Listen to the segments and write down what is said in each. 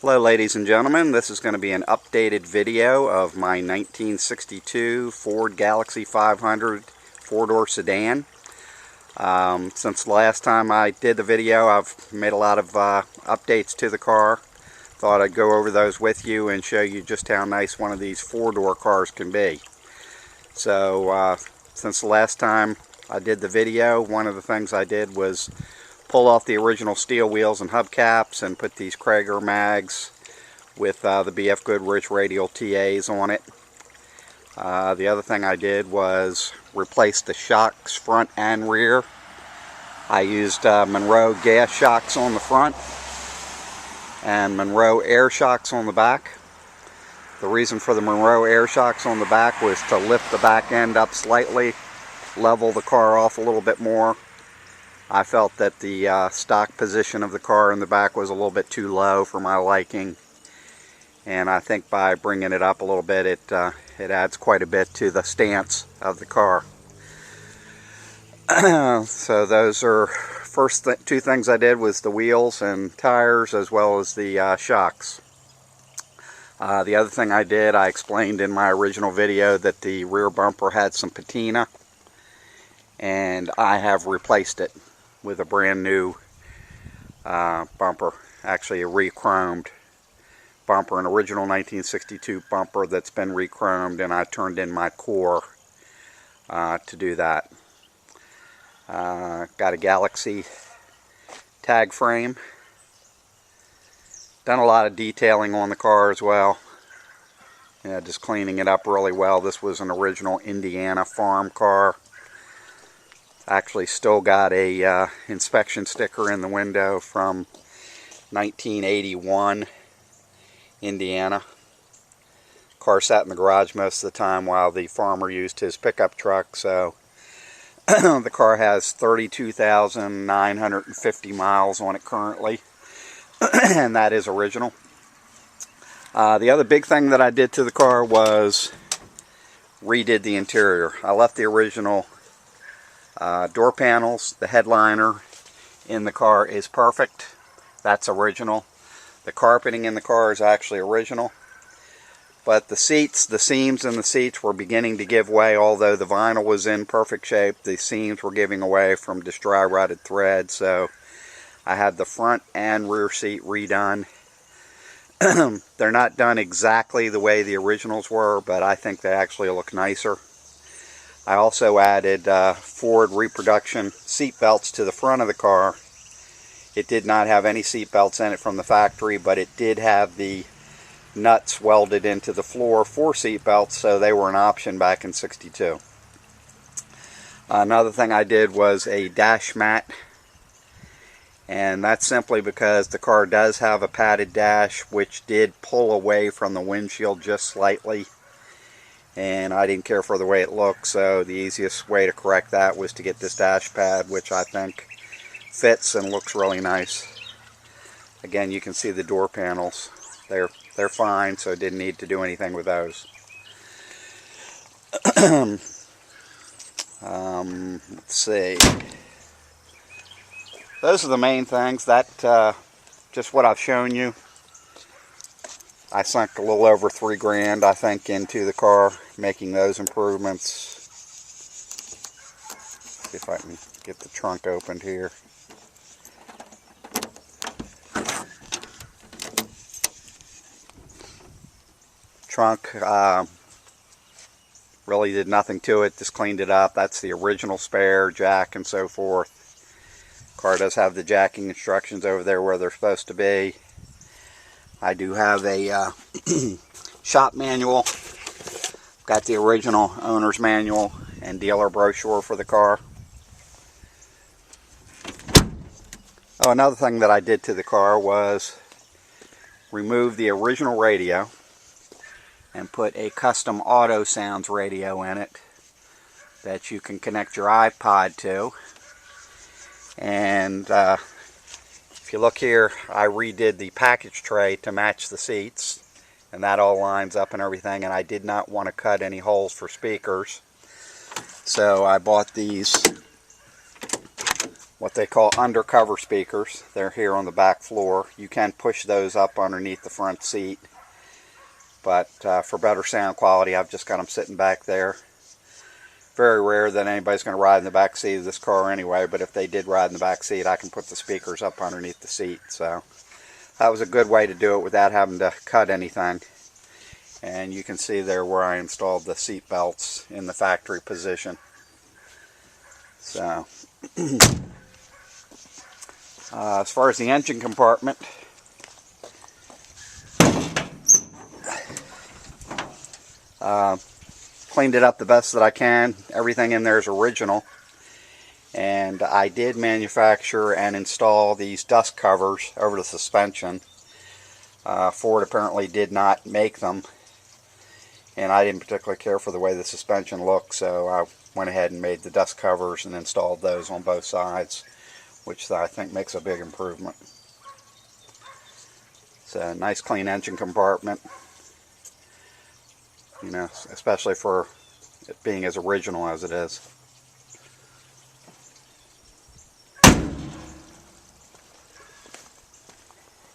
Hello ladies and gentlemen, this is going to be an updated video of my 1962 Ford Galaxie 500 four-door sedan. Since the last time I did the video, I've made a lot of updates to the car. Thought I'd go over those with you and show you just how nice one of these four-door cars can be. So since the last time I did the video, one of the things I did was pull off the original steel wheels and hubcaps and put these Krager mags with the BF Goodrich radial TAs on it. The other thing I did was replace the shocks front and rear. I used Monroe gas shocks on the front and Monroe air shocks on the back. The reason for the Monroe air shocks on the back was to lift the back end up slightly, level the car off a little bit more. I felt that the stock position of the car in the back was a little bit too low for my liking, and I think by bringing it up a little bit it adds quite a bit to the stance of the car. So those are two things I did was the wheels and tires as well as the shocks. The other thing I did, I explained in my original video that the rear bumper had some patina, and I have replaced it with a brand new bumper, actually a re-chromed bumper, an original 1962 bumper that's been re-chromed, and I turned in my core to do that. Got a Galaxie tag frame. Done a lot of detailing on the car as well. Yeah, just cleaning it up really well. This was an original Indiana farm car. Actually still got a inspection sticker in the window from 1981 Indiana. Car sat in the garage most of the time while the farmer used his pickup truck, so the car has 32,950 miles on it currently, and that is original. The other big thing that I did to the car was redid the interior. I left the original door panels. The headliner in the car is perfect. That's original. The carpeting in the car is actually original. But the seats, the seams in the seats were beginning to give way. Although the vinyl was in perfect shape, the seams were giving away from just dry rotted thread. So I had the front and rear seat redone. They're not done exactly the way the originals were, but I think they actually look nicer. I also added Ford reproduction seat belts to the front of the car. It did not have any seat belts in it from the factory, but it did have the nuts welded into the floor for seat belts, so they were an option back in '62. Another thing I did was a dash mat, and that's simply because the car does have a padded dash which did pull away from the windshield just slightly. And I didn't care for the way it looked, so the easiest way to correct that was to get this dash pad, which I think fits and looks really nice. Again, you can see the door panels. They're fine, so didn't need to do anything with those. Let's see. Those are the main things. That just what I've shown you. I sunk a little over $3 grand, I think, into the car, making those improvements. See if I can get the trunk opened here. Trunk, really did nothing to it, just cleaned it up. That's the original spare jack and so forth. Car does have the jacking instructions over there where they're supposed to be. I do have a shop manual. Got the original owner's manual and dealer brochure for the car. Oh, another thing that I did to the car was remove the original radio and put a custom auto sounds radio in it that you can connect your iPod to. And if you look here, I redid the package tray to match the seats, and that all lines up and everything, and I did not want to cut any holes for speakers. So I bought these what they call undercover speakers. They're here on the back floor. You can push those up underneath the front seat, but for better sound quality, I've just got them sitting back there. Very rare that anybody's going to ride in the back seat of this car anyway, but if they did ride in the back seat, I can put the speakers up underneath the seat. So that was a good way to do it without having to cut anything. And you can see there where I installed the seat belts in the factory position. So as far as the engine compartment, cleaned it up the best that I can. Everything in there is original, and I did manufacture and install these dust covers over the suspension. Ford apparently did not make them, and I didn't particularly care for the way the suspension looked, so I went ahead and made the dust covers and installed those on both sides, which I think makes a big improvement. It's a nice clean engine compartment, you know, especially for it being as original as it is.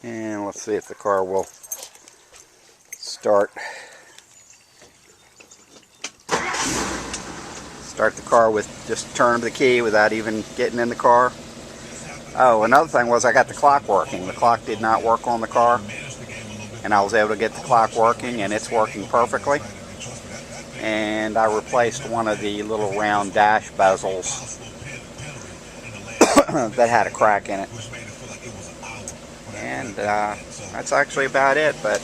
And let's see if the car will start the car with just turn of the key without even getting in the car. Oh, another thing was I got the clock working. The clock did not work on the car, and I was able to get the clock working, and it's working perfectly. And I replaced one of the little round dash bezels that had a crack in it. And that's actually about it, but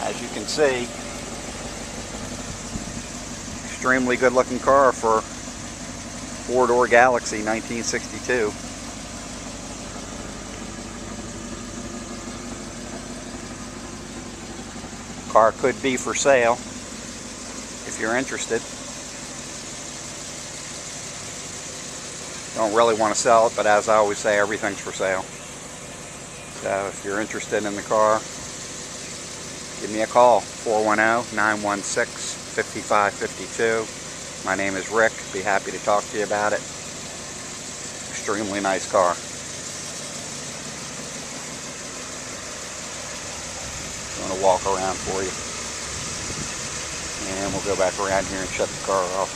as you can see, extremely good looking car for four-door Galaxie 1962. Car could be for sale if you're interested. Don't really want to sell it, but as I always say, everything's for sale. So if you're interested in the car, give me a call, 410-916-5552. My name is Rick. Be happy to talk to you about it. Extremely nice car. I'm going to walk around for you. And we'll go back around here and shut the car off.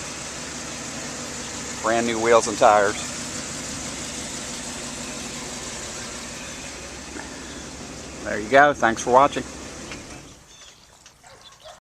Brand new wheels and tires. There you go. Thanks for watching.